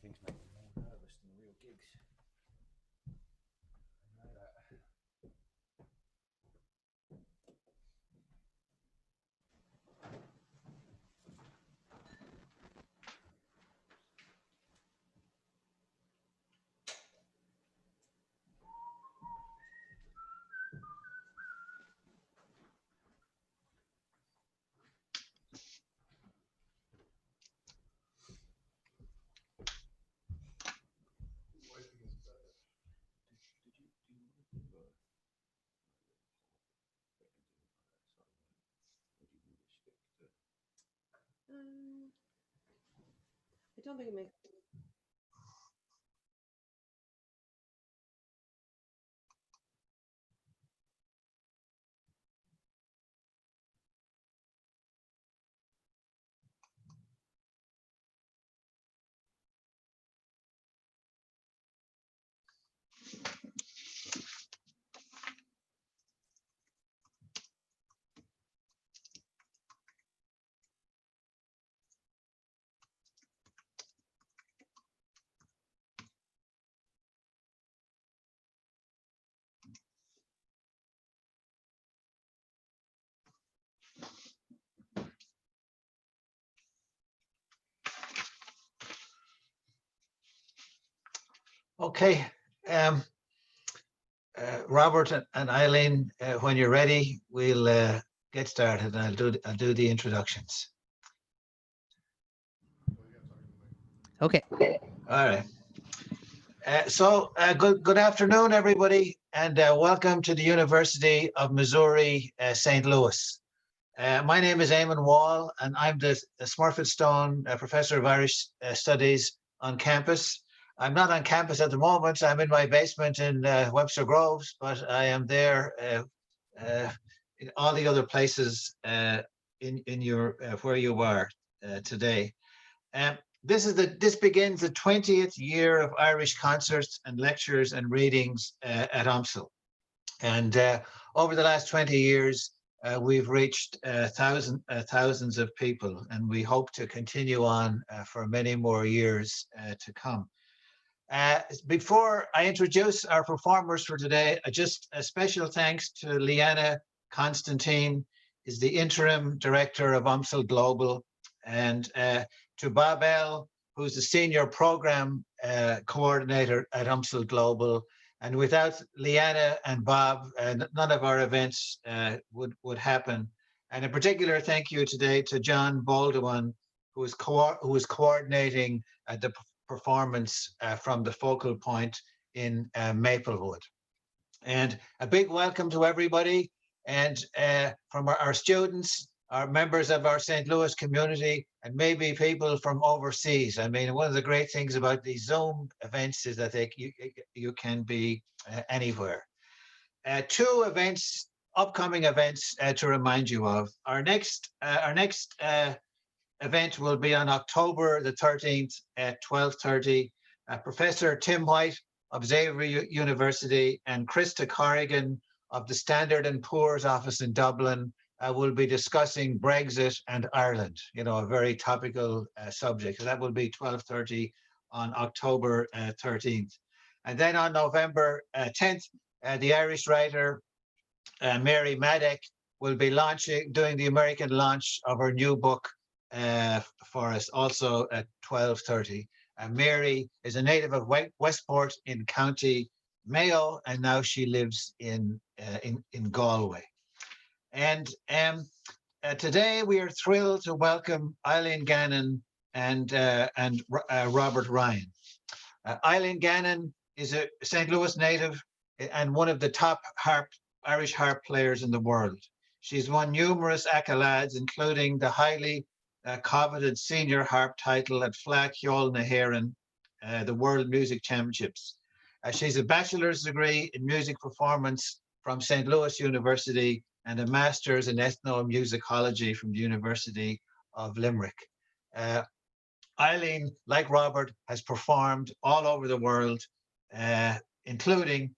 things make me more nervous than real gigs. I know that. I don't think it makes. Okay, Robert and Eileen, when you're ready, we'll get started. I'll do the introductions. Okay. All right. Good afternoon, everybody, and welcome to the University of Missouri, St. Louis. My name is Eamon Wall, and I'm the Smurfit Stone Professor of Irish Studies on campus. I'm not on campus at the moment. I'm in my basement in Webster Groves, but I am there in all the other places in your where you are today. This begins the 20th year of Irish concerts and lectures and readings at UMSL. And over the last 20 years, we've reached thousands of people, and we hope to continue on for many more years to come. Before I introduce our performers for today, just a special thanks to Leanna Constantine, is the interim director of UMSL Global, and to Babel, who's the senior program coordinator at UMSL Global. And without Leanna and Bob, none of our events would happen. And in particular, thank you today to John Baldwin, who is coordinating the performance from the focal point in Maplewood. And a big welcome to everybody, and from our students, our members of our St. Louis community, and maybe people from overseas. I mean, one of the great things about these Zoom events is that you can be anywhere. Two events, upcoming events to remind you of. Our next event will be on October the 13th at 12:30. Professor Tim White of Xavier University and Krista Corrigan of the Standard & Poor's office in Dublin will be discussing Brexit and Ireland, a very topical subject. So that will be 12:30 on October 13th. And then on November 10th, the Irish writer Mary Maddock will be doing the American launch of her new book for us, also at 12:30. Mary is a native of Westport in County Mayo, and now she lives in Galway. And today we are thrilled to welcome Eileen Gannon and Robert Ryan. Eileen Gannon is a St. Louis native and one of the top Irish harp players in the world. She's won numerous accolades, including the highly coveted senior harp title at Fleadh Cheoil na hÉireann, the World Music Championships. She's a bachelor's degree in music performance from St. Louis University and a master's in ethnomusicology from the University of Limerick. Eileen, like Robert, has performed all over the world, including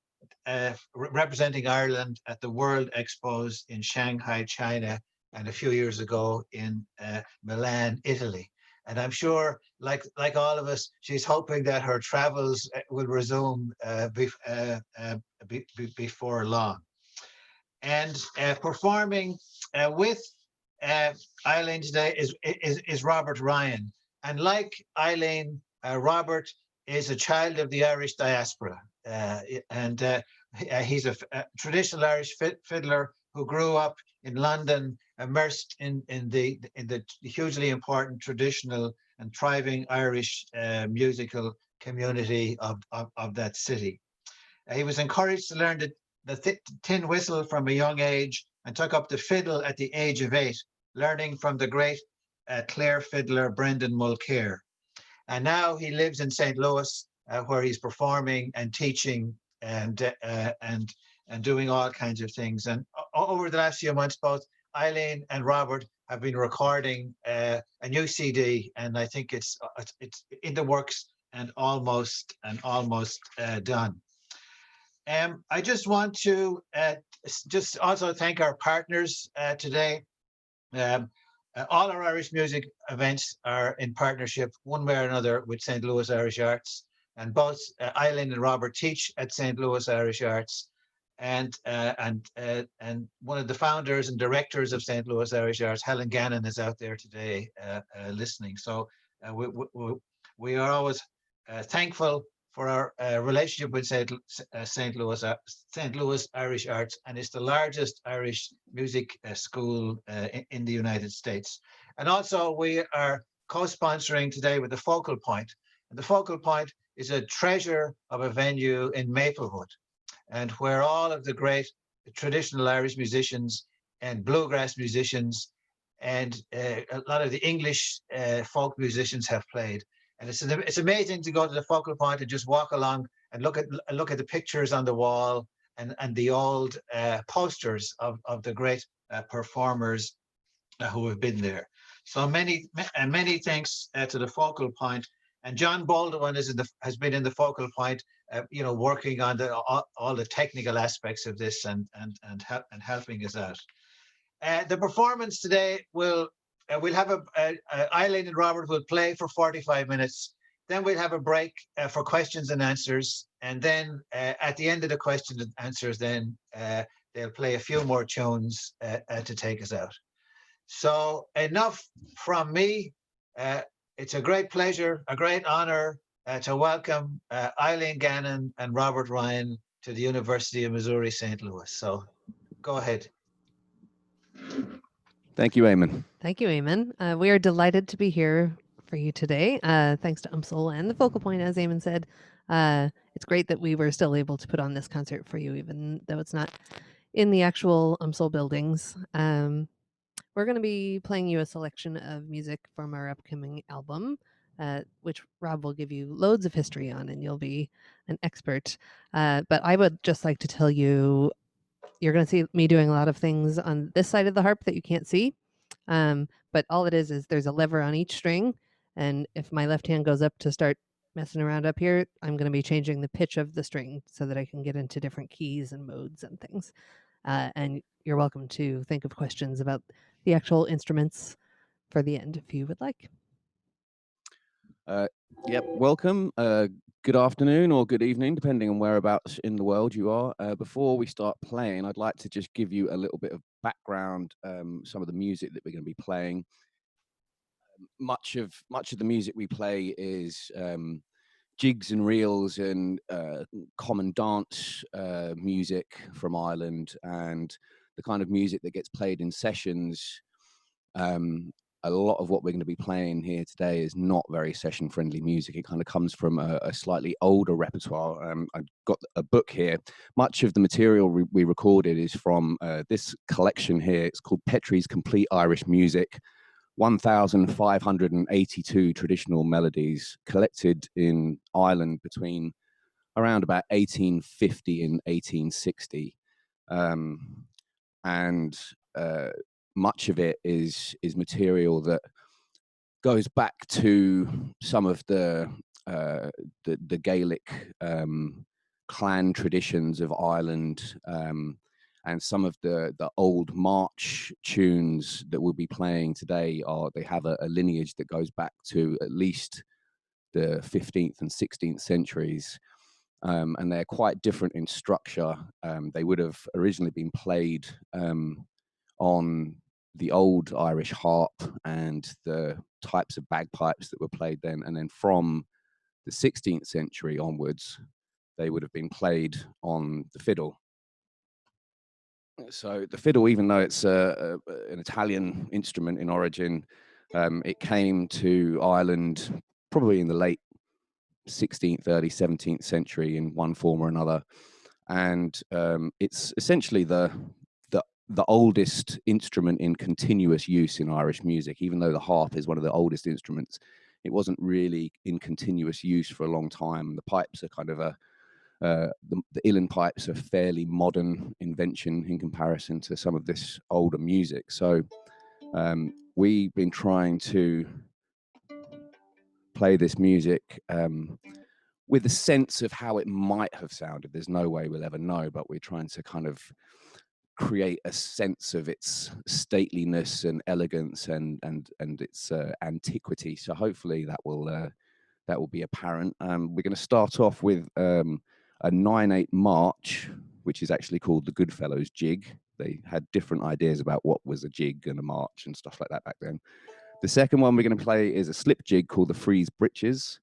representing Ireland at the World Expos in Shanghai, China, and a few years ago in Milan, Italy. And I'm sure, like all of us, she's hoping that her travels will resume before long. And performing with Eileen today is Robert Ryan. And like Eileen, Robert is a child of the Irish diaspora. And he's a traditional Irish fiddler who grew up in London, immersed in the hugely important traditional and thriving Irish musical community of that city. He was encouraged to learn the tin whistle from a young age and took up the fiddle at the age of 8, learning from the great Clare fiddler Brendan Mulcair. And now he lives in St. Louis, where he's performing and teaching and doing all kinds of things. And over the last few months, both Eileen and Robert have been recording a new CD, and I think it's in the works and almost done. I just want to just also thank our partners today. All our Irish music events are in partnership, one way or another, with St. Louis Irish Arts, and both Eileen and Robert teach at St. Louis Irish Arts, and one of the founders and directors of St. Louis Irish Arts, Helen Gannon, is out there today listening. So we are always thankful for our relationship with St. Louis Irish Arts, and it's the largest Irish music school in the United States. And also we are co-sponsoring today with the Focal Point. And the Focal Point is a treasure of a venue in Maplewood, and where all of the great traditional Irish musicians and bluegrass musicians and a lot of the English folk musicians have played. And it's amazing to go to the Focal Point and just walk along and look at the pictures on the wall and the old posters of the great performers who have been there. So many thanks to the Focal Point. And John Baldwin has been in the Focal Point, working on all the technical aspects of this and helping us out. The performance today we'll have Eileen and Robert will play for 45 minutes. Then we'll have a break for questions and answers. And then at the end of the questions and answers, then they'll play a few more tunes to take us out. So enough from me. It's a great pleasure, a great honor to welcome Eileen Gannon and Robert Ryan to the University of Missouri, St. Louis. So go ahead. Thank you, Eamon. Thank you, Eamon. We are delighted to be here for you today. Thanks to UMSL and the Focal Point, as Eamon said. It's great that we were still able to put on this concert for you, even though it's not in the actual UMSL buildings. We're going to be playing you a selection of music from our upcoming album, which Rob will give you loads of history on, and you'll be an expert. But I would just like to tell you, you're going to see me doing a lot of things on this side of the harp that you can't see. But all it is there's a lever on each string. And if my left hand goes up to start messing around up here, I'm going to be changing the pitch of the string so that I can get into different keys and modes and things. And you're welcome to think of questions about the actual instruments for the end if you would like. Yep, welcome. Good afternoon or good evening, depending on whereabouts in the world you are. Before we start playing, I'd like to just give you a little bit of background, some of the music that we're going to be playing. Much of the music we play is jigs and reels and common dance music from Ireland, and the kind of music that gets played in sessions. A lot of what we're going to be playing here today is not very session-friendly music. It kind of comes from a slightly older repertoire. I've got a book here. Much of the material we recorded is from this collection here. It's called Petrie's Complete Irish Music, 1,582 traditional melodies collected in Ireland between around about 1850 and 1860. Much of it is material that goes back to some of the Gaelic clan traditions of Ireland, And some of the old march tunes that we'll be playing today they have a lineage that goes back to at least the 15th and 16th centuries. And they're quite different in structure. They would have originally been played on the old Irish harp and the types of bagpipes that were played then. And then from the 16th century onwards, they would have been played on the fiddle. So the fiddle, even though it's an Italian instrument in origin, it came to Ireland probably in the late 16th, early 17th century in one form or another. And it's essentially the oldest instrument in continuous use in Irish music. Even though the harp is one of the oldest instruments, it wasn't really in continuous use for a long time. The pipes are kind of the uilleann pipes are fairly modern invention in comparison to some of this older music. So we've been trying to play this music with a sense of how it might have sounded. There's no way we'll ever know, but we're trying to kind of create a sense of its stateliness and elegance and its antiquity. So hopefully that will be apparent. We're going to start off with a 9/8 march, which is actually called the Goodfellows jig. They had different ideas about what was a jig and a march and stuff like that back then. The second one we're going to play is a slip jig called the Freeze Britches.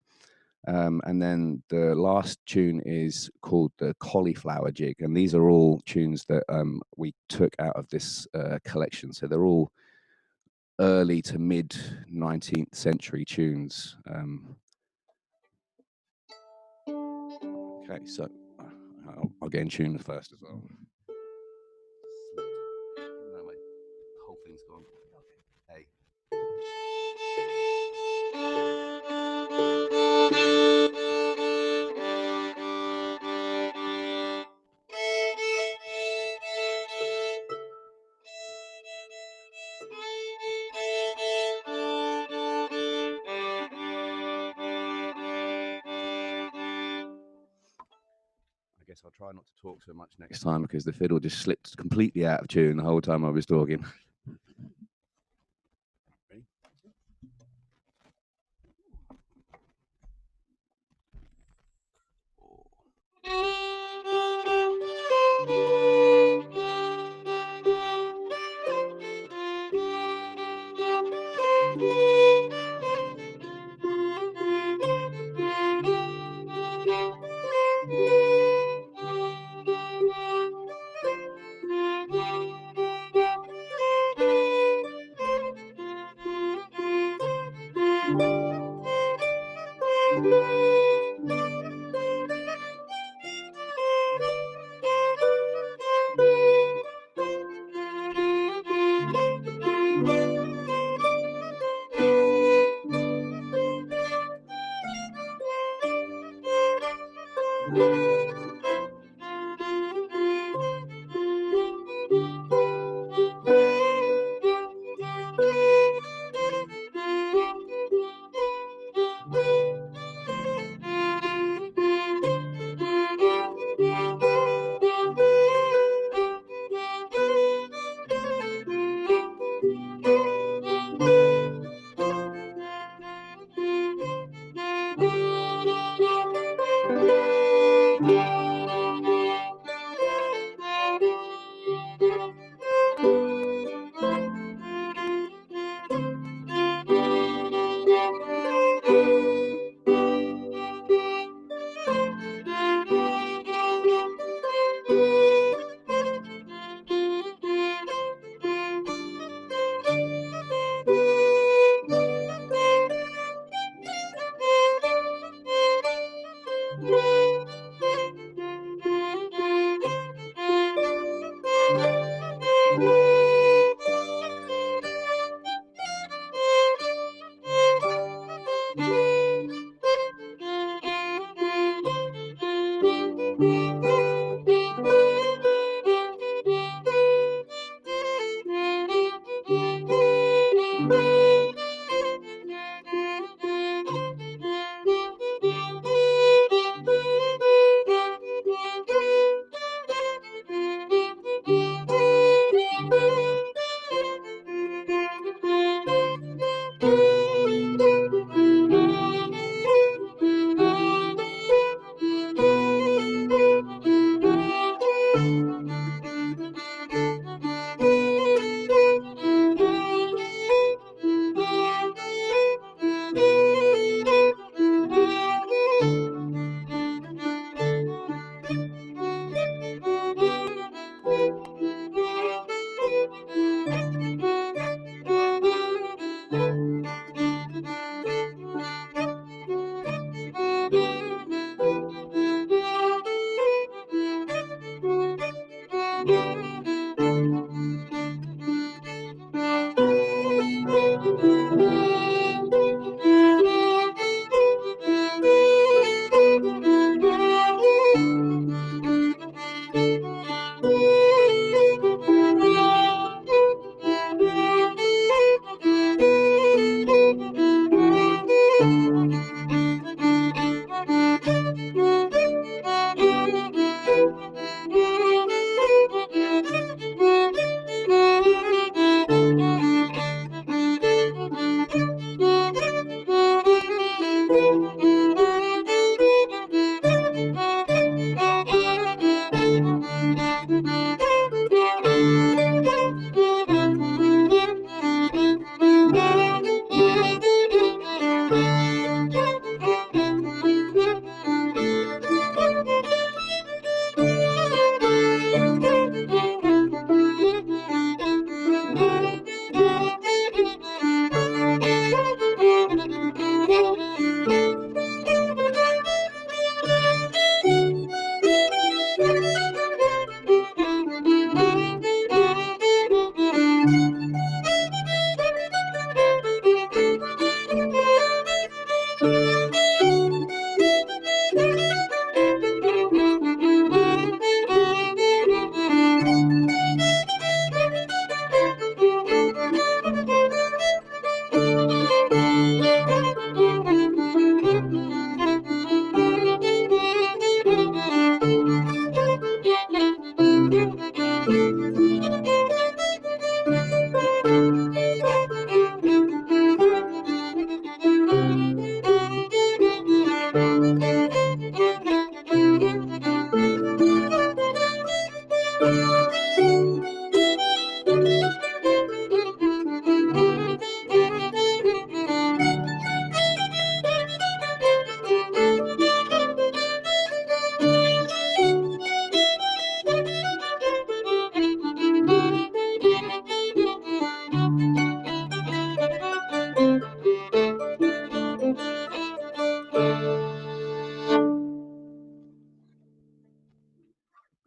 And then the last tune is called the Cauliflower Jig. And these are all tunes that we took out of this collection. So they're all early to mid 19th century tunes. Okay, so I'll get in tune first as well. No, my whole thing's gone. Hey. I guess I'll try not to talk so much next time because the fiddle just slipped completely out of tune the whole time I was talking. Ready?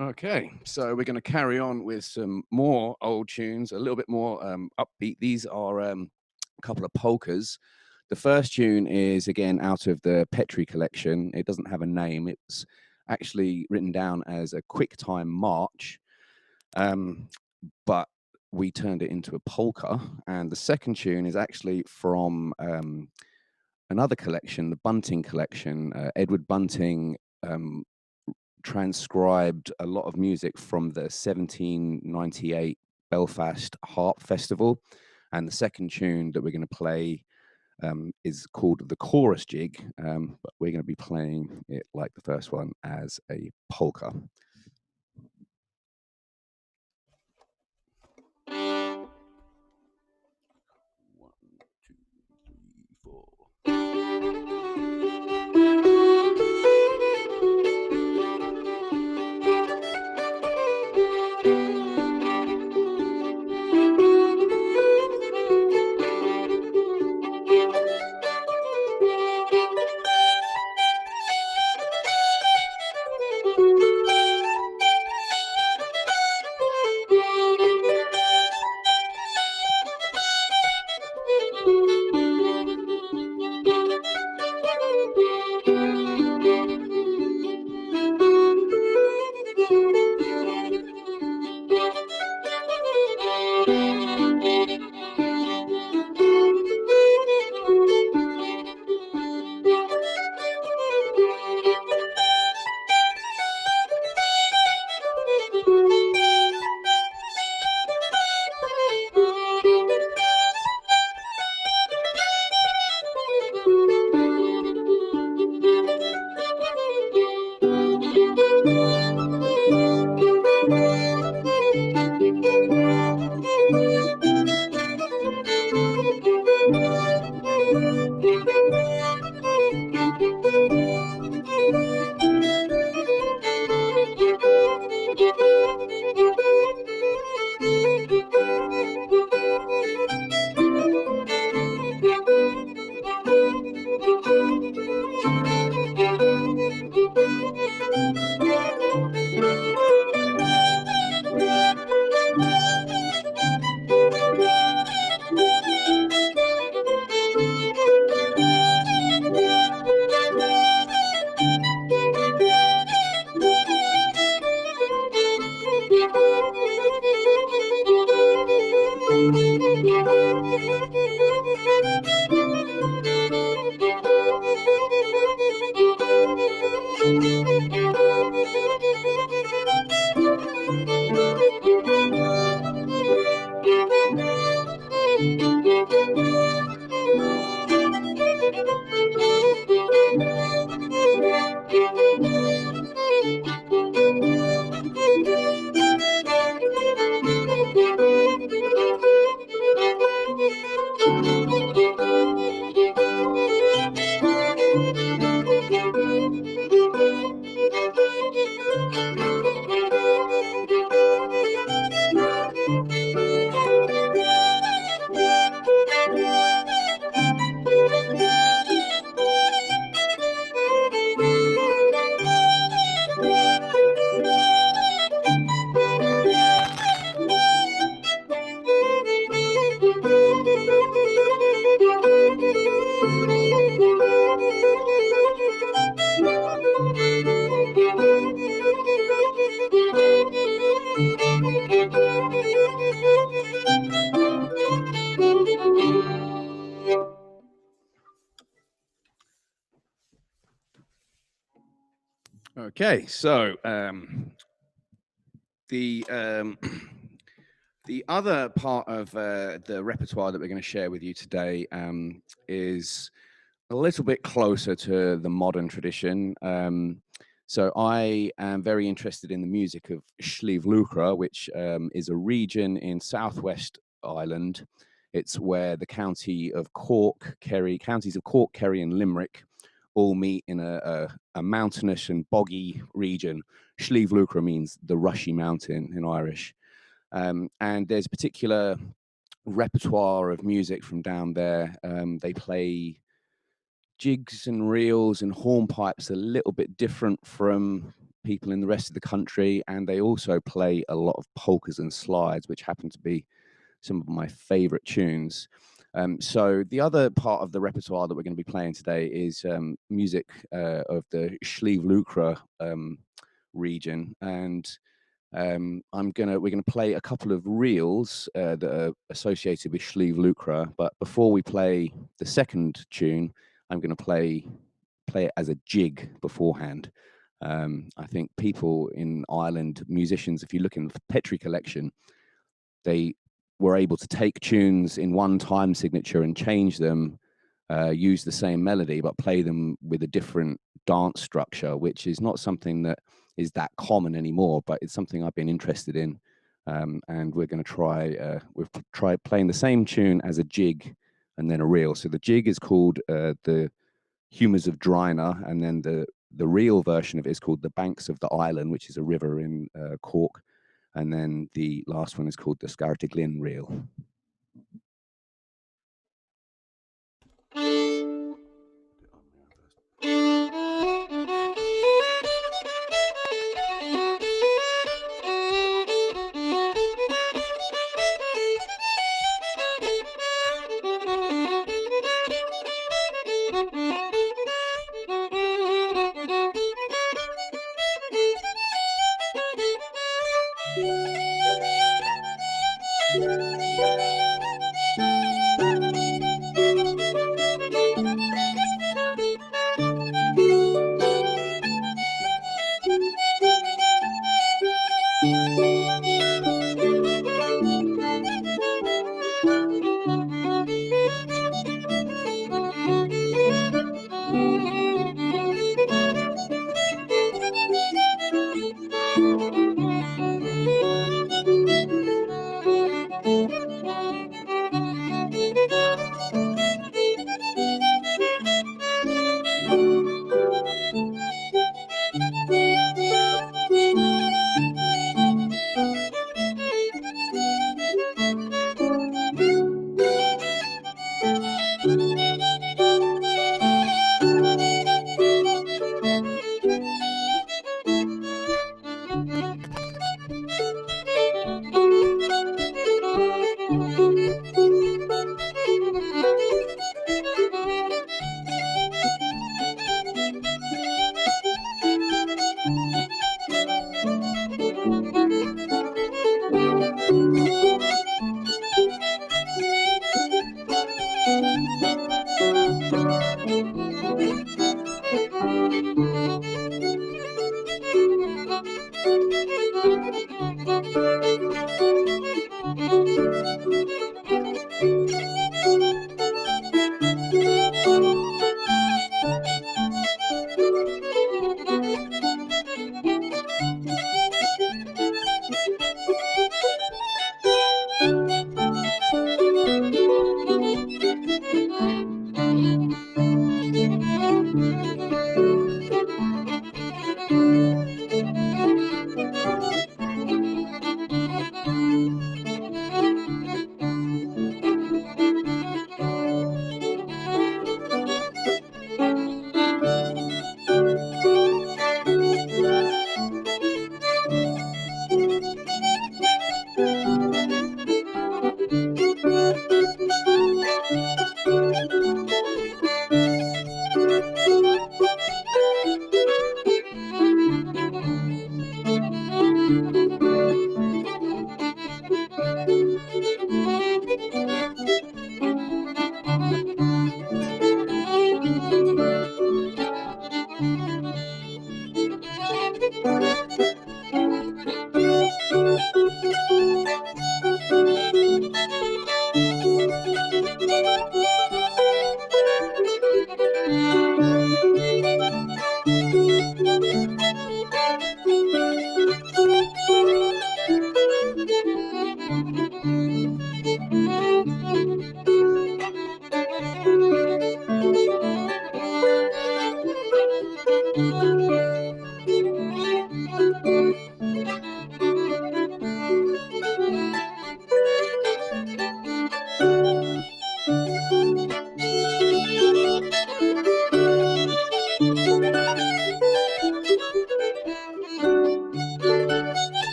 Okay, so we're going to carry on with some more old tunes, a little bit more upbeat. These are a couple of polkas. The first tune is, again, out of the Petri collection. It doesn't have a name. It's actually written down as a quick time march, but we turned it into a polka. And the second tune is actually from another collection, the Bunting collection. Edward Bunting transcribed a lot of music from the 1798 Belfast Harp Festival, and the second tune that we're going to play is called the Chorus Jig, but we're going to be playing it like the first one as a polka. 1, 2, 3, 4. Okay, so the the other part of the repertoire that we're going to share with you today is a little bit closer to the modern tradition. So I am very interested in the music of Sliabh Luachra, which is a region in southwest Ireland. It's where the counties of Cork, Kerry, and Limerick all meet in a mountainous and boggy region. Sliabh Luachra means the rushy mountain in Irish. And there's a particular repertoire of music from down there. They play jigs and reels and hornpipes a little bit different from people in the rest of the country, and they also play a lot of polkas and slides, which happen to be some of my favorite tunes. So the other part of the repertoire that we're going to be playing today is music of the Sliabh Luachra region, and we're gonna play a couple of reels that are associated with Sliabh Luachra. But before we play the second tune, I'm gonna play it as a jig beforehand. I think people in Ireland, musicians, if you look in the Petri collection, they were able to take tunes in one time signature and change them, use the same melody, but play them with a different dance structure, which is not something that is that common anymore, but it's something I've been interested in. And we're going to we've tried playing the same tune as a jig and then a reel. So the jig is called the Humours of Drina, and then the reel version of it is called the Banks of the Island, which is a river in Cork. And then the last one is called the Scartaglin reel.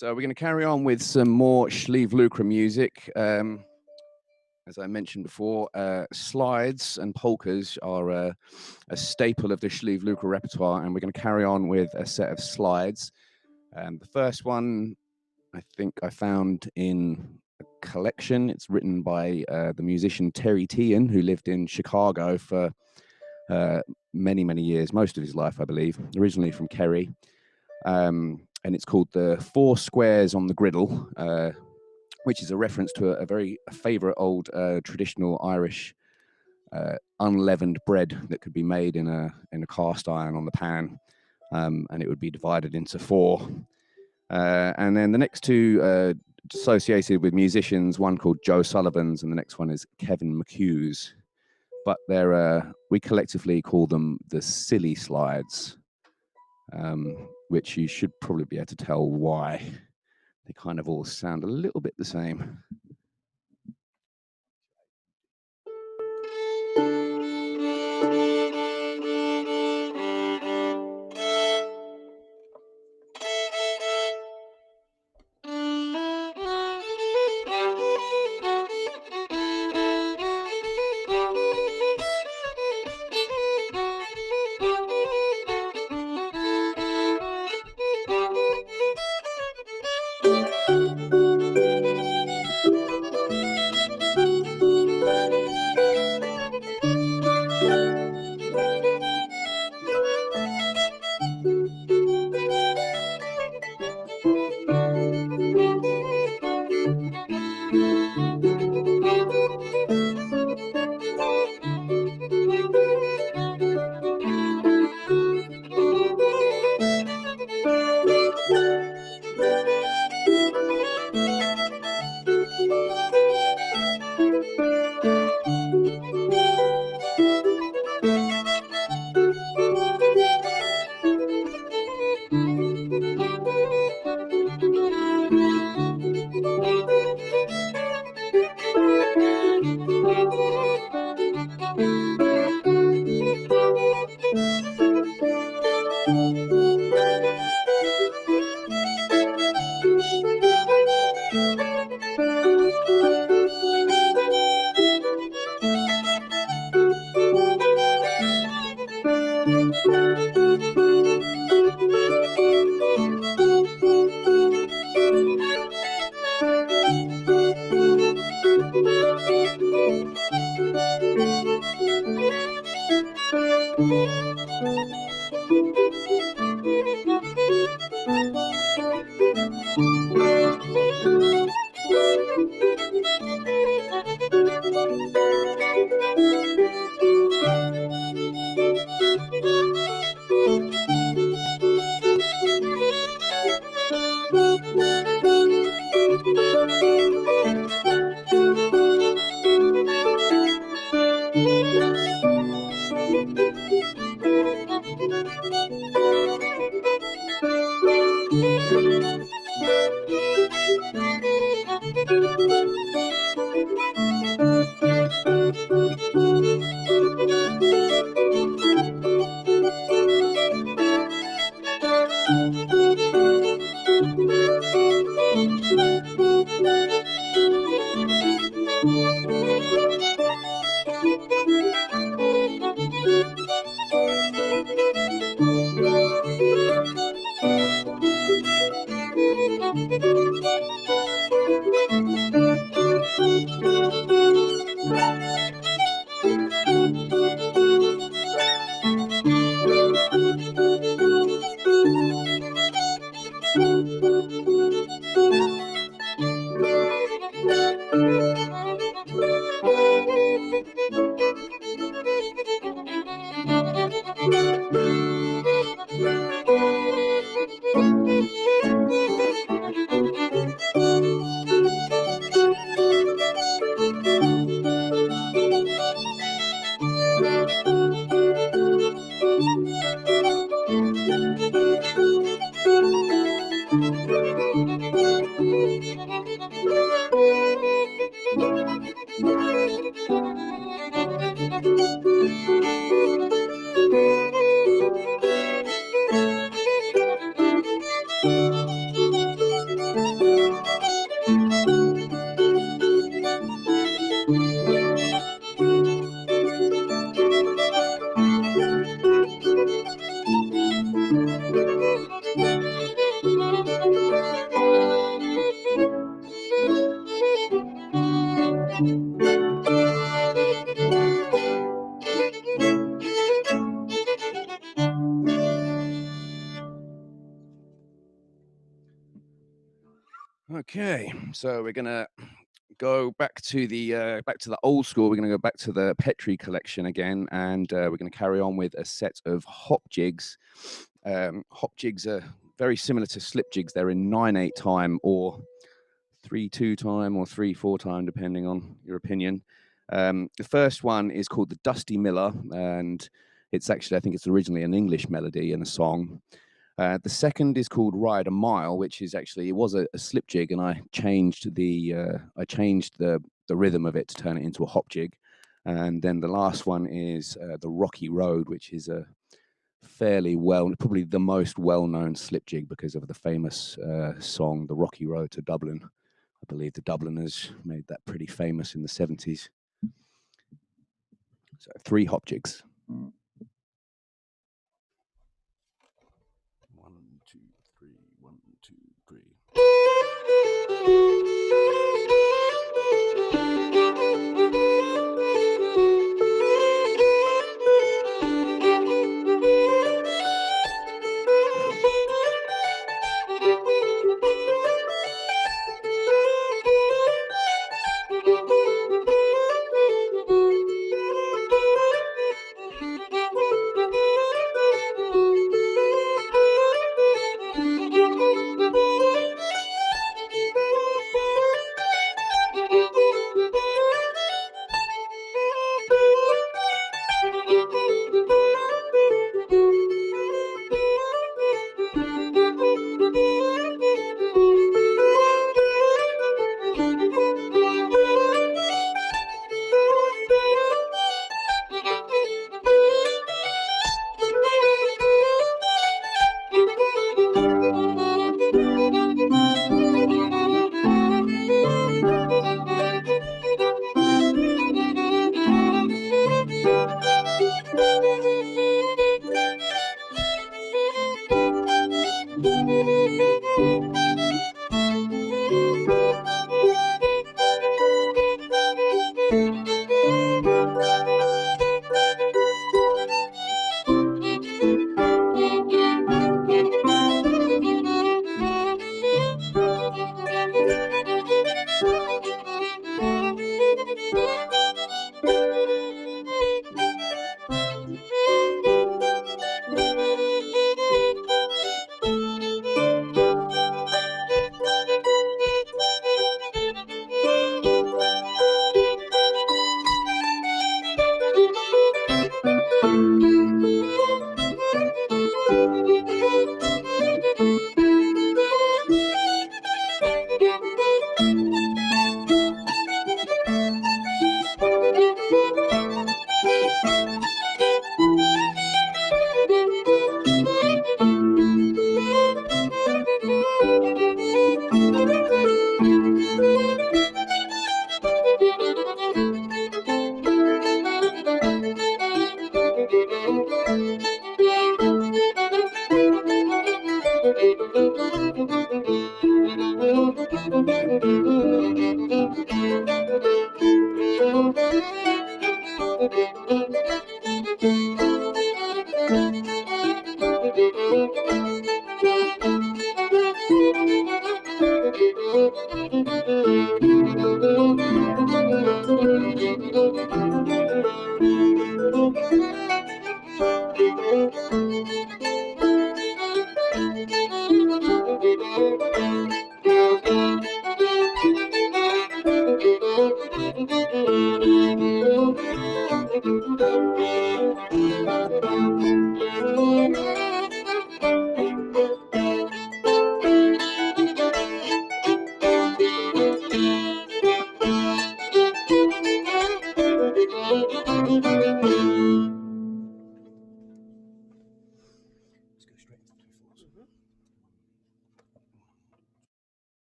So we're going to carry on with some more Schlieve-Lucre music. As I mentioned before, slides and polkas are a staple of the Schlieve-Lucre repertoire, and we're going to carry on with a set of slides. The first one, I think I found in a collection. It's written by the musician Terry Teehan, who lived in Chicago for many, many years, most of his life, I believe, originally from Kerry. And it's called The Four Squares on the Griddle, which is a reference to a favourite old traditional Irish unleavened bread that could be made in a cast iron on the pan, and it would be divided into four. And then the next two associated with musicians, one called Joe Sullivan's, and the next one is Kevin McHugh's. But we collectively call them the silly slides, which you should probably be able to tell why. They kind of all sound a little bit the same. Okay, so we're gonna go back to the old school. We're gonna go back to the Petri collection again, and we're gonna carry on with a set of hop jigs. Hop jigs are very similar to slip jigs. They're in 9/8 time or 3/2 time or 3/4 time, depending on your opinion. The first one is called the Dusty Miller, and it's actually, I think it's originally an English melody and a song. The second is called Ride a Mile, which is actually, it was a slip jig, and I changed the rhythm of it to turn it into a hop jig. And then the last one is the Rocky Road, which is a fairly probably the most well-known slip jig because of the famous song, The Rocky Road to Dublin. I believe the Dubliners made that pretty famous in the 70s. So 3 hop jigs. 1, 2, 3, 1, 2, 3.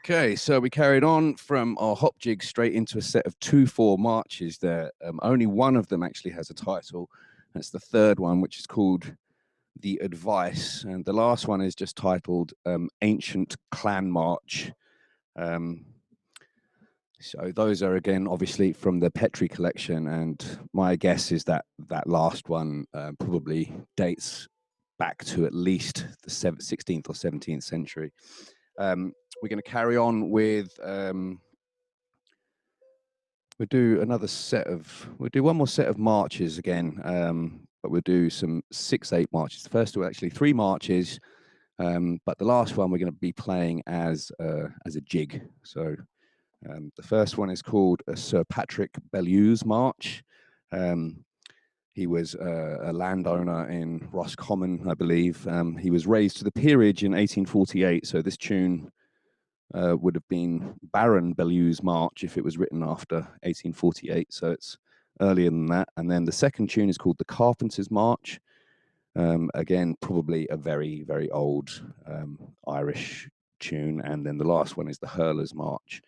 Okay, so we carried on from our hop jig straight into a set of 2/4 marches there. Only one of them actually has a title. That's the third one, which is called The Advice. And the last one is just titled Ancient Clan March. So those are, again, obviously from the Petrie collection. And my guess is that that last one probably dates back to at least the 16th or 17th century. We're going to carry on with, we'll do one more set of marches again, but we'll do some 6/8 marches. The first two are actually 3 marches, but the last one we're going to be playing as a jig. So the first one is called Sir Patrick Bellew's March. He was a landowner in Roscommon, I believe. He was raised to the peerage in 1848, so this tune would have been Baron Bellew's March if it was written after 1848, so it's earlier than that. And then the second tune is called The Carpenter's March. Again, probably a very, very old Irish tune. And then the last one is The Hurler's March.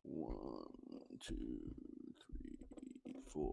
1, 2, 3, 4.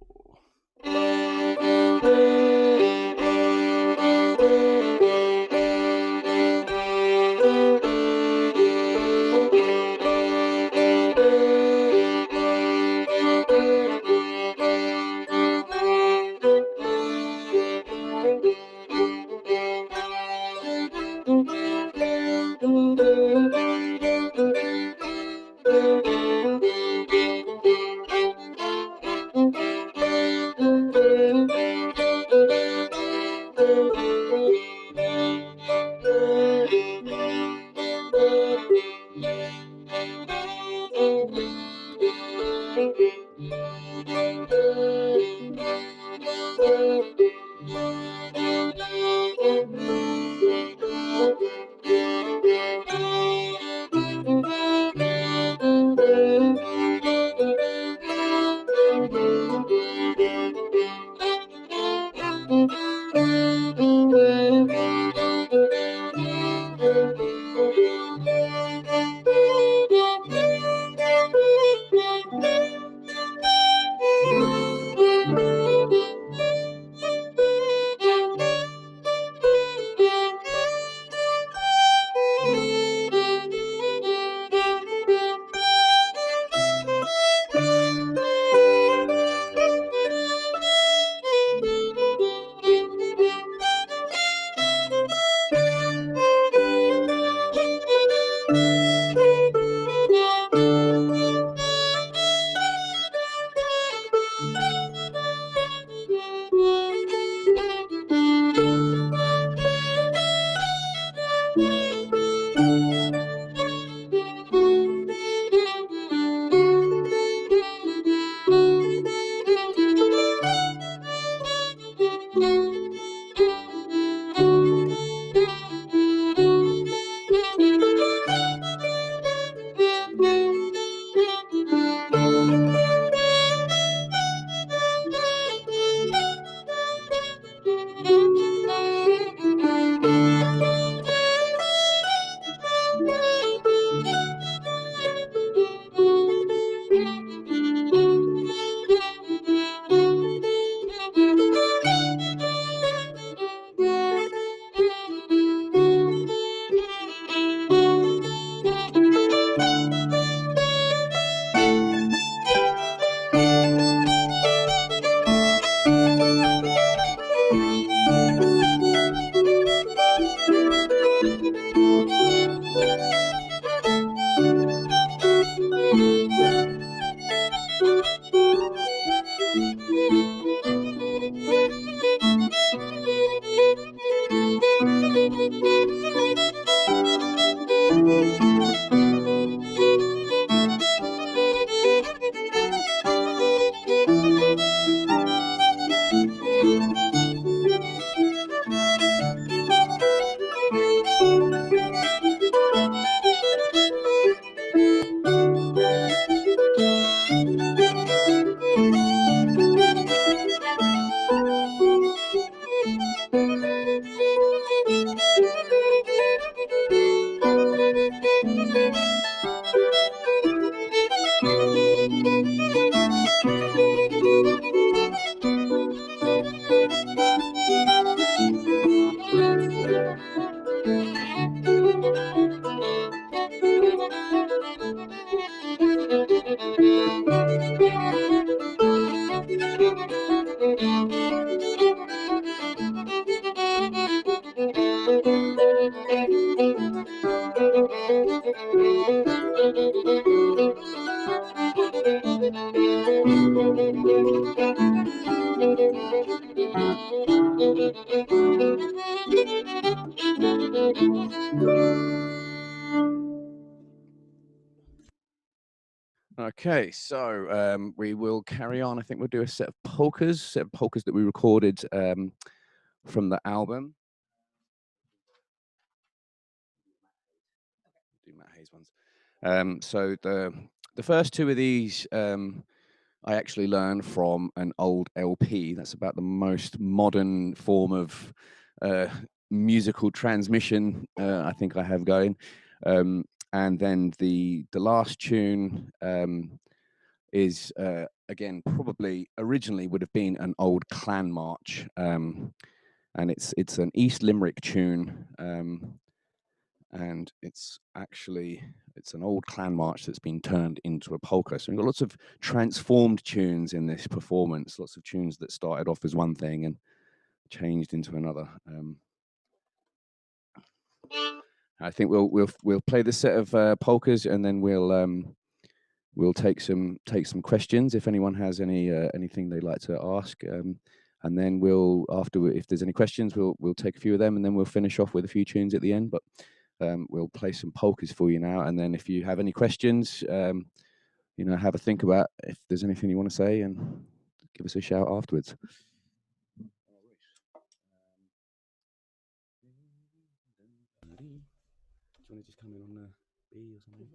Okay, so we will carry on. I think we'll do a set of polkas that we recorded from the album. Do Matt Hayes ones. So the first two of these I actually learned from an old LP. That's about the most modern form of musical transmission I think I have going. And then the last tune is again probably originally would have been an old clan march, and it's an East Limerick tune, and it's an old clan march that's been turned into a polka. So we've got lots of transformed tunes in this performance, lots of tunes that started off as one thing and changed into another. I think we'll play this set of polkas, and then we'll take some questions if anyone has anything they'd like to ask, and then we'll if there's any questions we'll take a few of them, and then we'll finish off with a few tunes at the end. But we'll play some polkas for you now, and then if you have any questions, have a think about if there's anything you want to say, and give us a shout afterwards. Do you want to just come in on the B or something?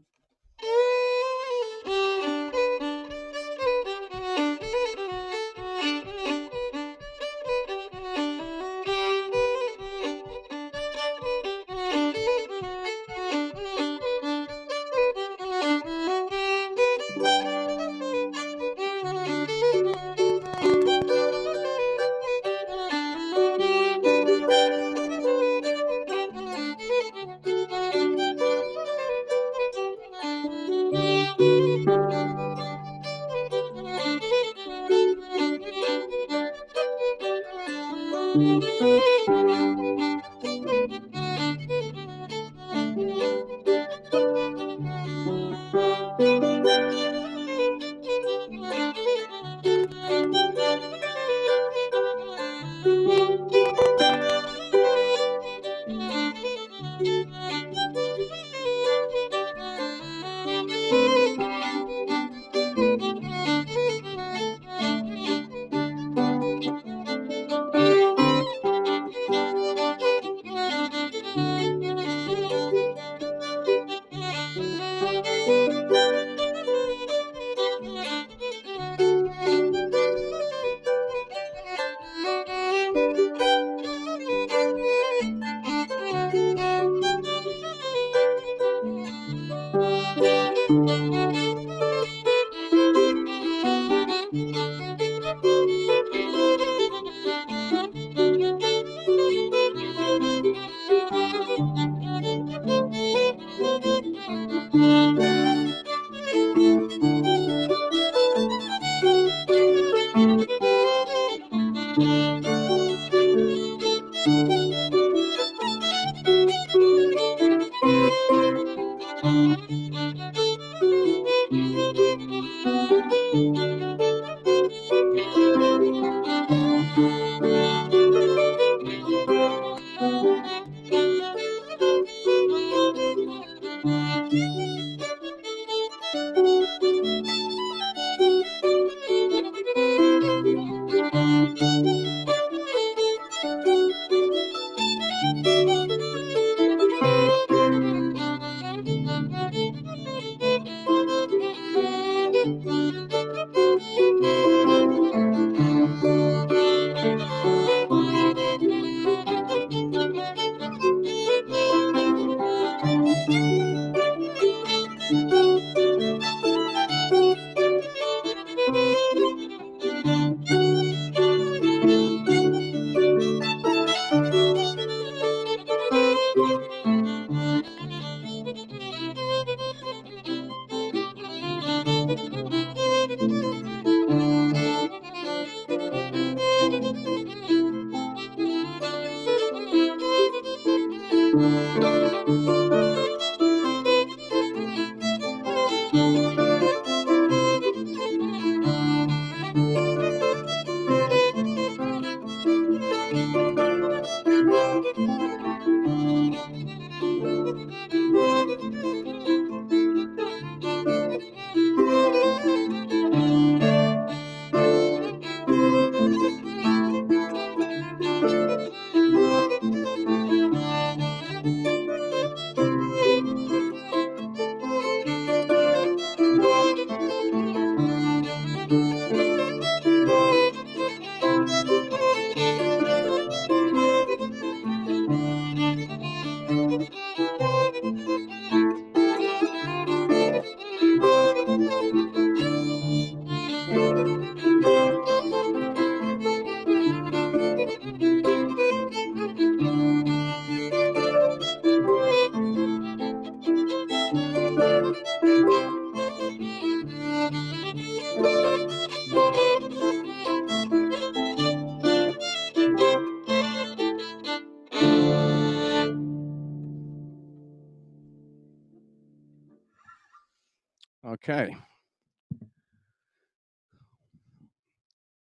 Okay.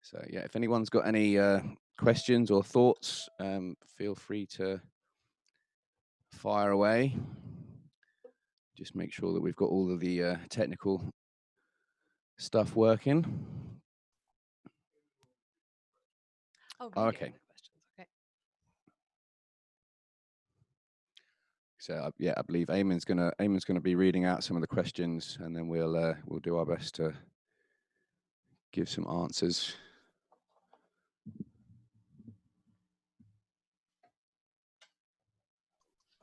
So yeah, if anyone's got any questions or thoughts, feel free to fire away. Just make sure that we've got all of the technical stuff working. Oh, Oh, reading okay. the questions. Okay. So yeah, I believe Eamon's gonna be reading out some of the questions, and then we'll do our best to give some answers.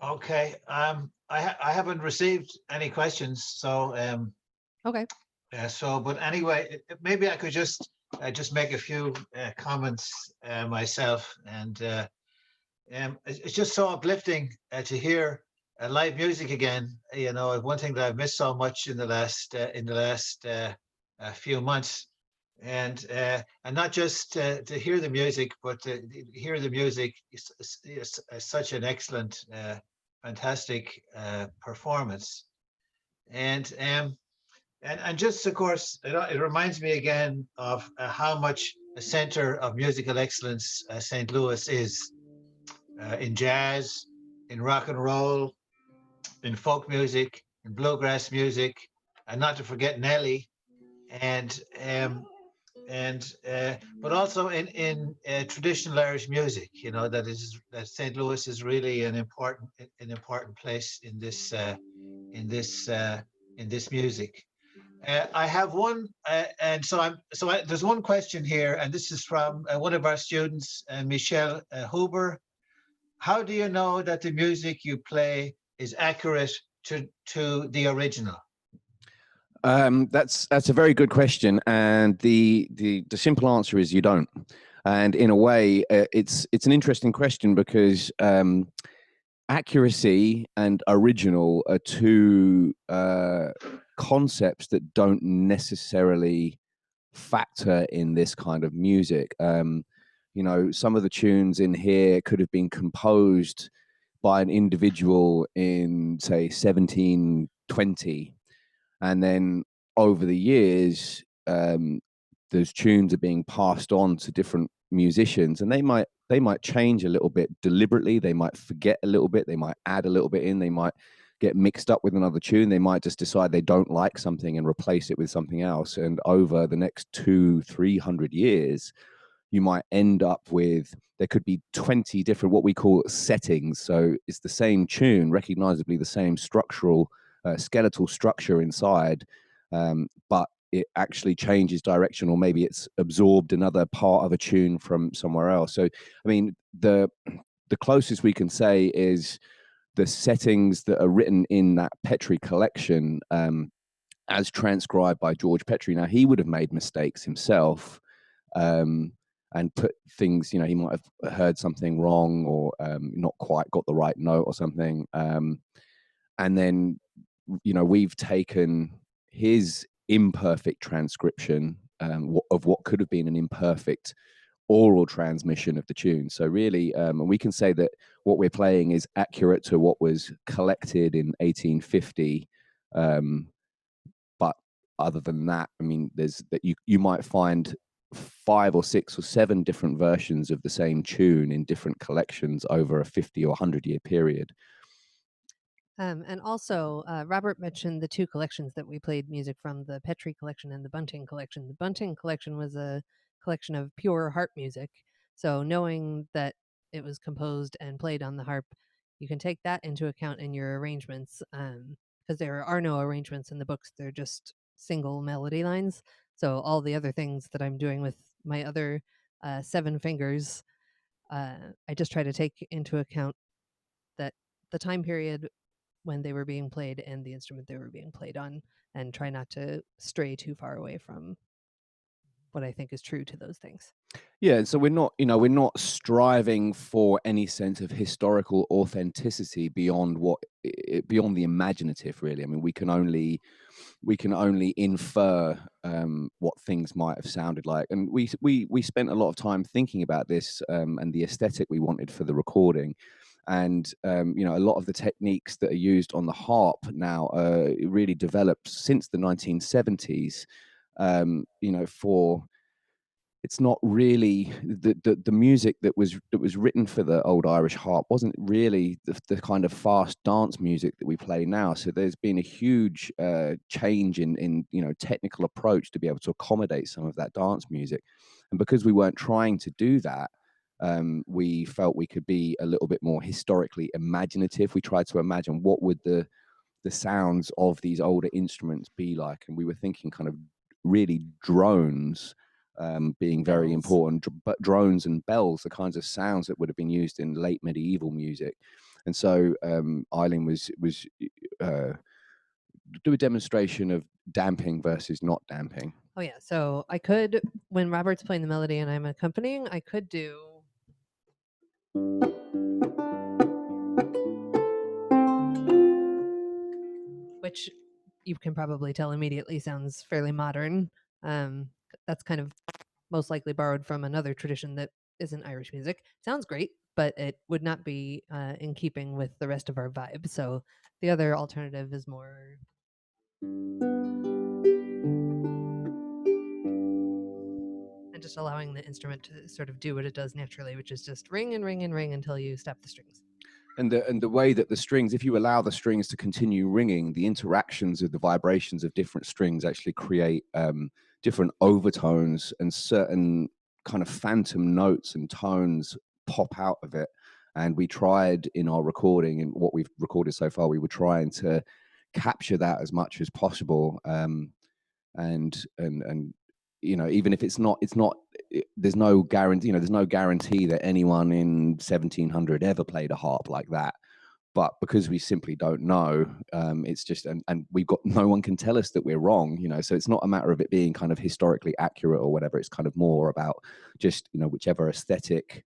Okay. I haven't received any questions, so Okay. but anyway, maybe I could just make a few comments myself, and it's just so uplifting to hear live music again. You know, one thing that I've missed so much in the last few months, and not just to hear the music, but to hear the music is such an excellent, fantastic performance, and and just of course it reminds me again of how much a center of musical excellence St. Louis is in jazz, in rock and roll, in folk music, in bluegrass music, and not to forget Nelly, and but also in traditional Irish music. You know that St. Louis is really an important place in this in this music. I have one, and there's one question here, and this is from one of our students, Michelle Huber. How do you know that the music you play is accurate to the original? That's a very good question, and the simple answer is you don't. And in a way, it's an interesting question because accuracy and original are two concepts that don't necessarily factor in this kind of music. You know, some of the tunes in here could have been composed by an individual in, say, 1720, and then over the years, those tunes are being passed on to different musicians, and they might change a little bit deliberately. They might forget a little bit. They might add a little bit in. They might get mixed up with another tune. They might just decide they don't like something and replace it with something else. And over the next 200-300 years, you might end up with, there could be 20 different what we call settings. So it's the same tune, recognizably the same structural skeletal structure inside, but it actually changes direction, or maybe it's absorbed another part of a tune from somewhere else. So I mean, the closest we can say is the settings that are written in that Petrie collection, as transcribed by George Petrie. Now, he would have made mistakes himself, and put things, you know, he might have heard something wrong, or not quite got the right note or something. And then, you know, we've taken his imperfect transcription of what could have been an imperfect oral transmission of the tune. So really, and we can say that what we're playing is accurate to what was collected in 1850. But other than that, I mean, there's that you might find 5 or 6 or 7 different versions of the same tune in different collections over a 50 or 100-year period. And also, Robert mentioned the two collections that we played music from, the Petrie collection and the Bunting collection. The Bunting collection was a collection of pure harp music. So knowing that it was composed and played on the harp, you can take that into account in your arrangements, because there are no arrangements in the books. They're just single melody lines. So all the other things that I'm doing with my other 7 fingers, I just try to take into account that the time period when they were being played and the instrument they were being played on, and try not to stray too far away from what I think is true to those things. Yeah, and so we're not, you know, we're not striving for any sense of historical authenticity beyond beyond the imaginative, really. I mean, we can only infer what things might have sounded like, and we spent a lot of time thinking about this, and the aesthetic we wanted for the recording. And you know, a lot of the techniques that are used on the harp now really developed since the 1970s. You know, it's not really the music that was written for the old Irish harp wasn't really the kind of fast dance music that we play now. So there's been a huge change in you know, technical approach to be able to accommodate some of that dance music. And because we weren't trying to do that, we felt we could be a little bit more historically imaginative. We tried to imagine what would the sounds of these older instruments be like, and we were thinking kind of really drones being very Bells. important, but drones and bells, the kinds of sounds that would have been used in late medieval music. And so Eileen was do a demonstration of damping versus not damping. Oh yeah, so I could, when Robert's playing the melody and I'm accompanying, I could do. Which you can probably tell immediately sounds fairly modern. That's kind of most likely borrowed from another tradition that isn't Irish music. Sounds great, but it would not be in keeping with the rest of our vibe. So the other alternative is more. And just allowing the instrument to sort of do what it does naturally, which is just ring and ring and ring until you stop the strings. And the way that the strings, if you allow the strings to continue ringing, the interactions of the vibrations of different strings actually create different overtones, and certain kind of phantom notes and tones pop out of it. And we tried in our recording, and what we've recorded so far, we were trying to capture that as much as possible. And you know, even if it's not, there's no guarantee, you know, there's no guarantee that anyone in 1700 ever played a harp like that. But because we simply don't know, it's just, and we've got, no one can tell us that we're wrong, you know, so it's not a matter of it being kind of historically accurate or whatever. It's kind of more about just, you know, whichever aesthetic,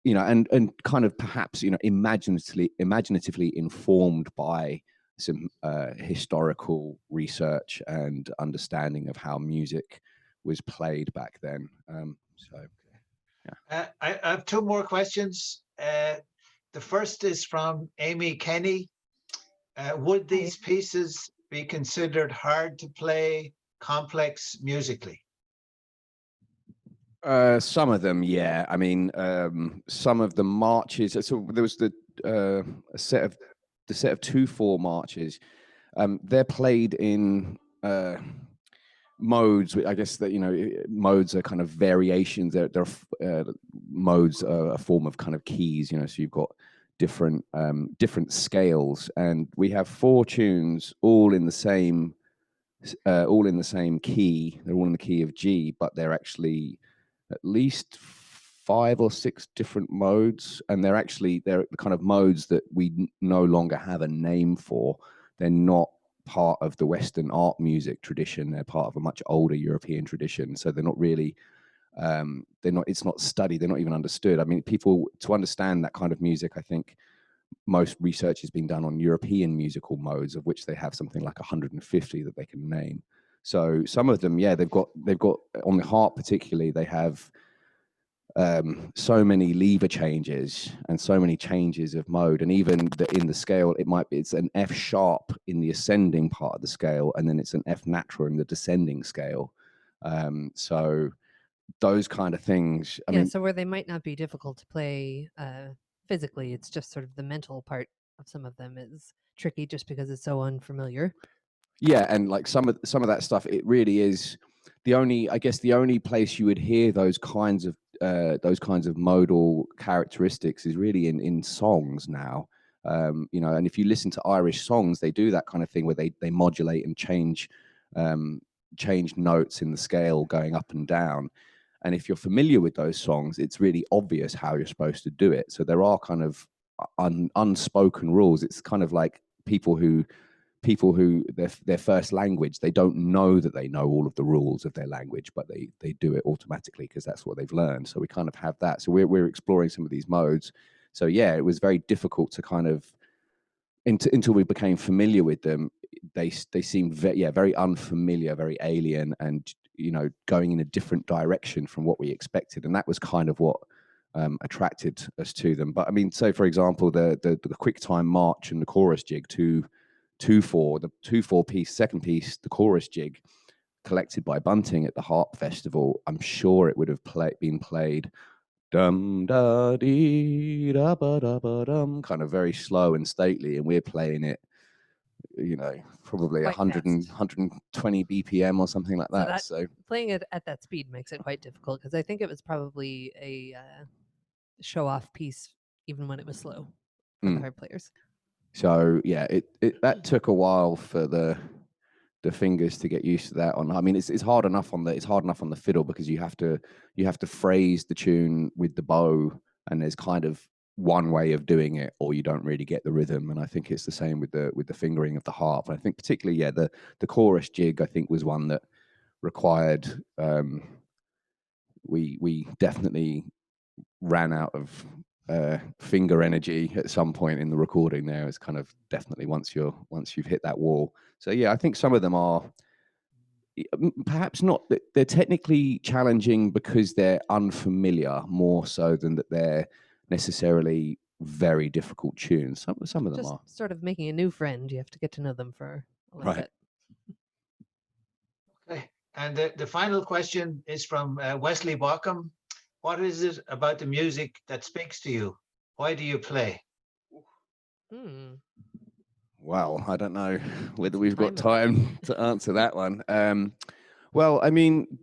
you know, and kind of perhaps, you know, imaginatively informed by some historical research and understanding of how music was played back then. So yeah. I have two more questions. The first is from Amy Kenny. Would these pieces be considered hard to play, complex musically? Some of them, yeah. I mean, some of the marches. So there was the set of 2/4 marches. They're played in modes. I guess that, you know, modes are kind of variations. They're modes are a form of kind of keys. You know, so you've got different scales, and we have 4 tunes all in the same key. They're all in the key of G, but they're actually at least 5 or 6 different modes, and they're the kind of modes that we no longer have a name for. They're not part of the Western art music tradition. They're part of a much older European tradition, so they're not really it's not studied, they're not even understood. I mean, people, to understand that kind of music, I think most research has been done on European musical modes, of which they have something like 150 that they can name. So some of them, yeah, they've got on the harp particularly, they have so many lever changes and so many changes of mode, and even in the scale, it's an F sharp in the ascending part of the scale, and then it's an F natural in the descending scale. So those kind of things. I mean, so where they might not be difficult to play physically, it's just sort of the mental part of some of them is tricky just because it's so unfamiliar. Yeah, and like some of that stuff, it really is the only place you would hear those kinds of modal characteristics is really in songs now. You know, and if you listen to Irish songs, they do that kind of thing where they modulate and change notes in the scale going up and down. And if you're familiar with those songs, it's really obvious how you're supposed to do it. So there are kind of unspoken rules. It's kind of like people who their first language, they don't know that they know all of the rules of their language, but they do it automatically because that's what they've learned. So we kind of have that. So we're exploring some of these modes. So yeah, it was very difficult to kind of until we became familiar with them. They seemed very unfamiliar, very alien, and, you know, going in a different direction from what we expected. And that was kind of what attracted us to them. But I mean, so for example, the quick time march and the chorus jig, 2/4, the 2/4 piece, second piece, the chorus jig, collected by Bunting at the Harp Festival, I'm sure it would have been played dum da dee da ba da ba dum, kind of very slow and stately, and we're playing it, you know, probably Quite 120 BPM or something like that. So playing it at that speed makes it quite difficult, because I think it was probably show off piece, even when it was slow for the Mm. harp players. So yeah, that took a while for the fingers to get used to that. I mean, it's hard enough on the fiddle because you have to phrase the tune with the bow, and there's kind of one way of doing it, or you don't really get the rhythm. And I think it's the same with the fingering of the harp. And I think particularly, yeah, the chorus jig, I think, was one that required we definitely ran out of finger energy at some point in the recording. There, it's kind of definitely once you've hit that wall. So yeah, I think some of them are perhaps not that they're technically challenging because they're unfamiliar more so than that they're necessarily very difficult tunes. Some of them Just are. sort of making a new friend. You have to get to know them for a little Right. bit. Okay. And the final question is from Wesley Bockham. What is it about the music that speaks to you? Why do you play? Hmm. Well, I don't know whether we've got Time time to answer that one. Well, I mean,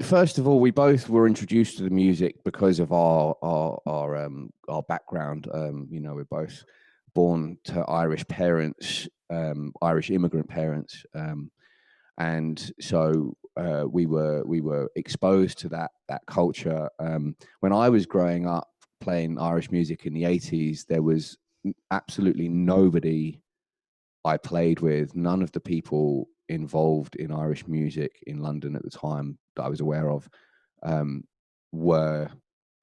first of all, we both were introduced to the music because of our background. You know, we're both born to Irish parents, Irish immigrant parents, and so we were exposed to that culture. When I was growing up playing Irish music in the 80s, there was absolutely nobody I played with, none of the people involved in Irish music in London at the time that I was aware of um, were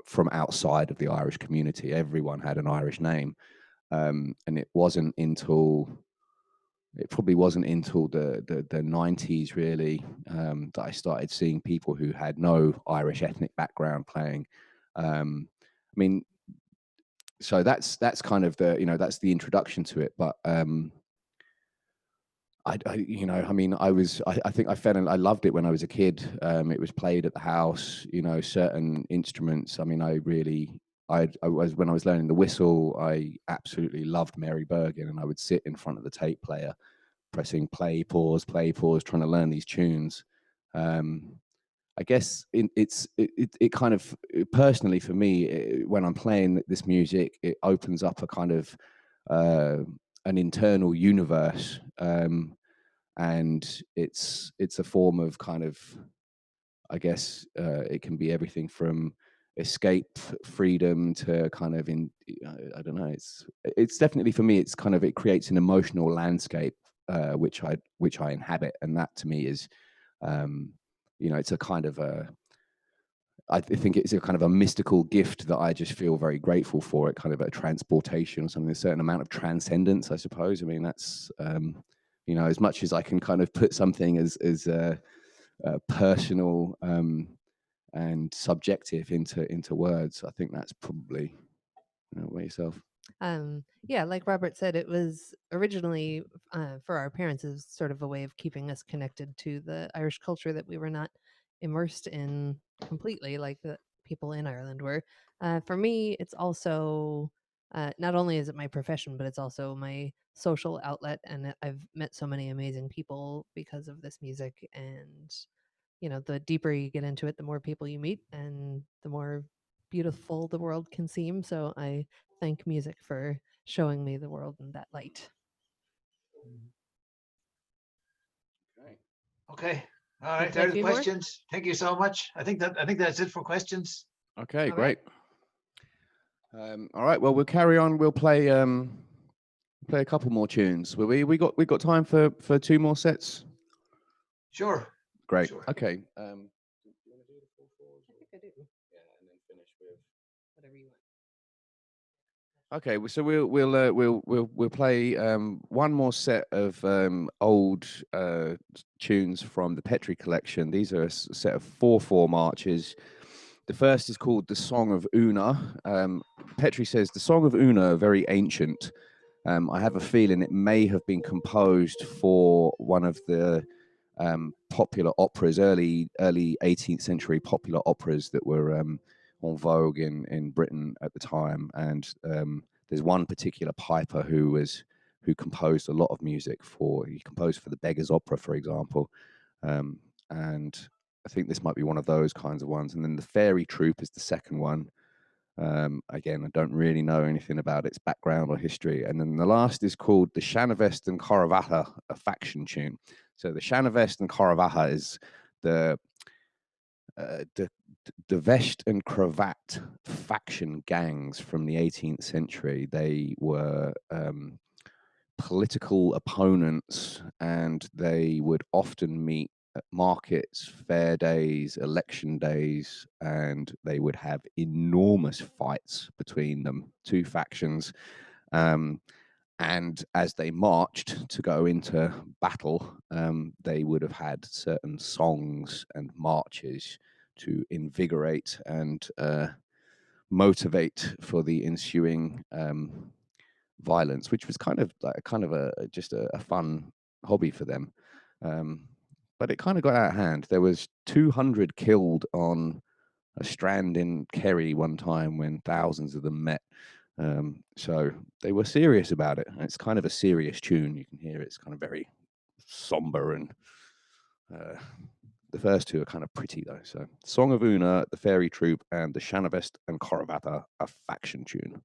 from outside of the Irish community. Everyone had an Irish name. And it probably wasn't until the 90s really that I started seeing people who had no Irish ethnic background playing. I mean, so that's kind of that's the introduction to it. But I mean, I think I loved it when I was a kid. It was played at the house, certain instruments. I mean, when I was learning the whistle, I absolutely loved Mary Bergin, and I would sit in front of the tape player, pressing play, pause, trying to learn these tunes. I guess it kind of personally for me, when I'm playing this music, it opens up a kind of an internal universe, and it's a form of kind of, I guess it can be everything from escape, freedom to kind of I don't know. It's definitely for me. It's kind of it creates an emotional landscape which I inhabit, and that to me is it's a kind of I think it's a kind of a mystical gift that I just feel very grateful for. It kind of a transportation or something, a certain amount of transcendence, I suppose. I mean, that's as much as I can kind of put something as personal and subjective into words. I think that's probably what yourself. Yeah, like Robert said, it was originally for our parents is sort of a way of keeping us connected to the Irish culture that we were not immersed in completely, like the people in Ireland were. For me, it's also not only is it my profession, but it's also my social outlet, and I've met so many amazing people because of this music. And the deeper you get into it, the more people you meet, and the more beautiful the world can seem. So I thank music for showing me the world in that light. Okay. All Would right. you There like are a the few more? questions. Thank you so much. I think that's it for questions. Okay, All great. All right. Well, we'll carry on. We'll play a couple more tunes. We got time for two more sets. Sure. Great. Sure. Okay. Do you want to do the full chords? I think I do. Yeah, and then finish with Whatever you want. Okay, so we'll play one more set of old tunes from the Petrie collection. These are a set of 4/4 marches. The first is called "The Song of Una." Petrie says the Song of Una very ancient. I have a feeling it may have been composed for one of the popular operas, early 18th century popular operas that were en vogue in Britain at the time. And there's one particular piper who composed a lot of music he composed for the Beggar's Opera, for example. And I think this might be one of those kinds of ones. And then the Fairy Troop is the second one. Again, I don't really know anything about its background or history. And then the last is called the Shanavest and Karavata, a faction tune. So the Shanavest and Karavata is the vest and cravat faction gangs from the 18th century. They were political opponents, and they would often meet at markets, fair days, election days, and they would have enormous fights between them, two factions. And as they marched to go into battle, they would have had certain songs and marches to invigorate and motivate for the ensuing violence, which was kind of just a fun hobby for them. But it kind of got out of hand. There was 200 killed on a strand in Kerry one time when thousands of them met. So they were serious about it. And it's kind of a serious tune. You can hear it's kind of very somber, and the first two are kind of pretty though. So Song of Una, the Fairy Troop, and the Shanavest and Karavata, a faction tune.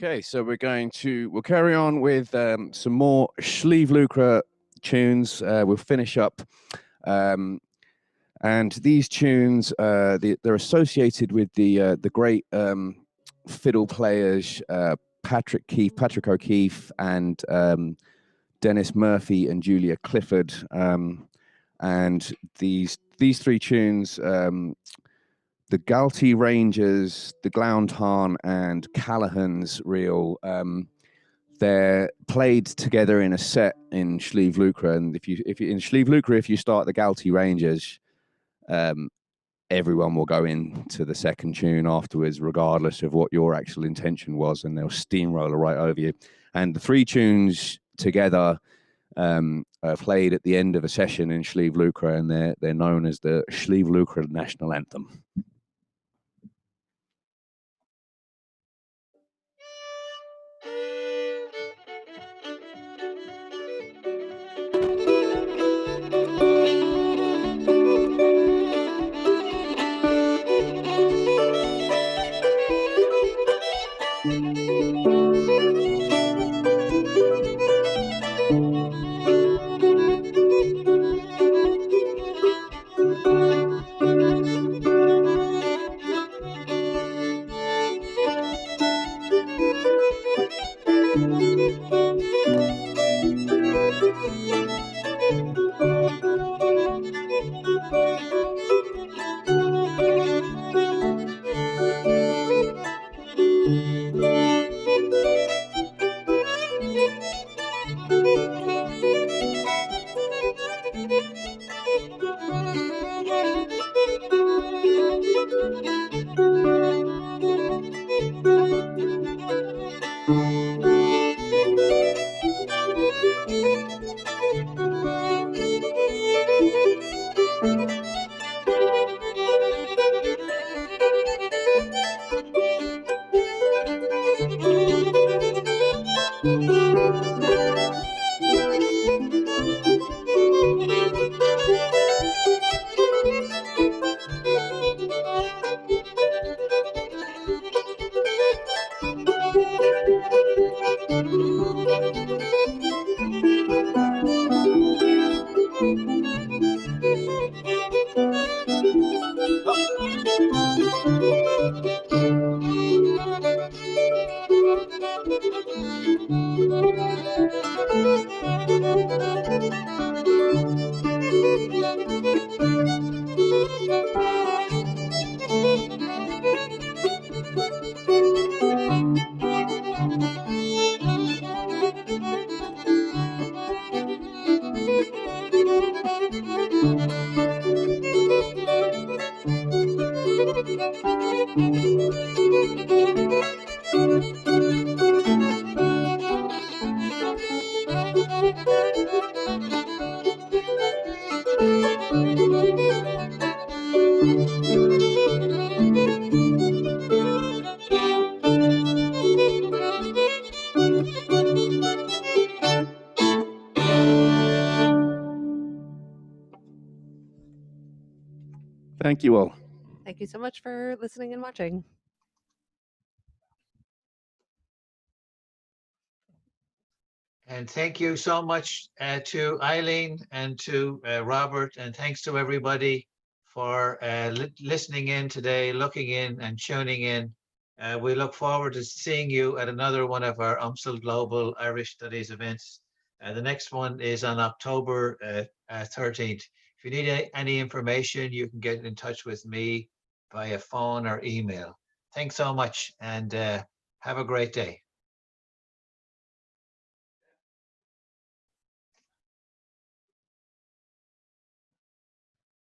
Okay, so we'll carry on with some more Sleeve tunes. We'll finish up. And these tunes, they're associated with the great fiddle players Patrick O'Keefe, and Dennis Murphy and Julia Clifford. And these three tunes, the Galtee Rangers, the Glowntarn, and Callahan's Reel, they're played together in a set in Sleeve Lucre. And if you in Sleeve Lucre, if you start the Galtee Rangers, everyone will go into the second tune afterwards, regardless of what your actual intention was, and they'll steamroller right over you. And the three tunes together are played at the end of a session in Sleeve Lucre, and they're known as the Sleeve Lucre National Anthem. Thank you all. Thank you so much for listening and watching. And thank you so much to Eileen and to Robert, and thanks to everybody for listening in today, looking in and tuning in. We look forward to seeing you at another one of our UMSL Global Irish Studies events. The next one is on October 13th. If you need any information, you can get in touch with me via phone or email. Thanks so much, and have a great day.